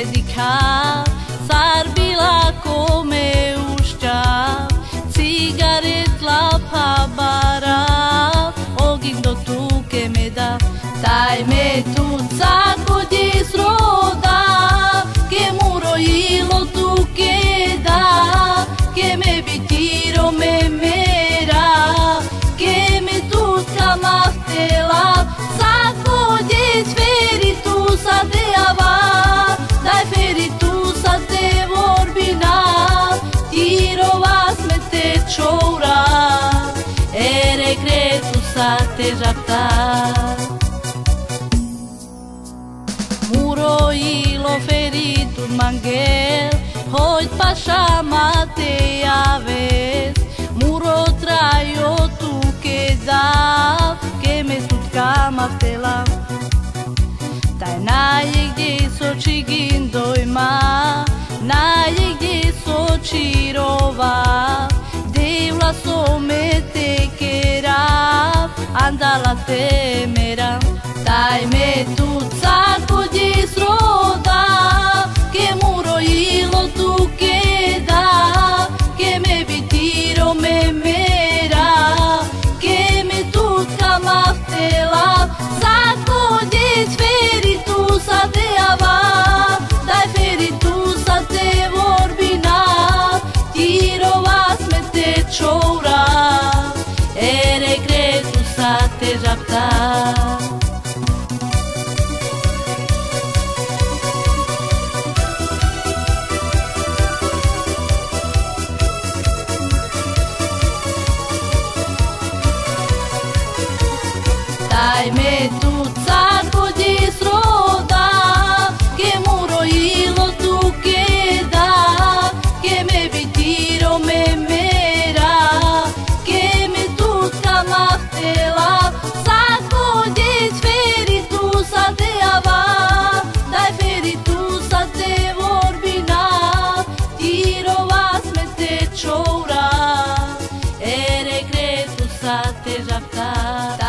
dedicar, sarbila come ušća, cigaret lapa bara, ogindo tu que me da, taj me tu cakodi sroda, que muro ilo tu que da, que me bitiro me mera, que me tu camaftela, cakodi feri tu sa deava, dai feri tu sa te vorbina, tirova sme te čoura, ere kretu sa te žapta. Muro ilo feritud mangel, hoit pašama te javes, muro trajo tu que dav, que me tutka maftela. Taj naje gdje soči gindojma, naje gdje soči rova, de vlasome te kerav, andala te mera. Taj me tu cakodi sroda, que muro ilo tu que da, que me bitiro me mera, que me tutka maftela, cakodi feri tu sa deava, dai feri tu sa te vorbina, tirova sme te čoura, ere kretu sa te žapta. Taj me tu cakodi sroda, que muro ilo tu que da, que me bitiro me mera, que me tutka maftela, cakodi feri tu sa deava, dai feri tu sa te vorbina, tirova sme te čoura, ere kretu sa te žapta.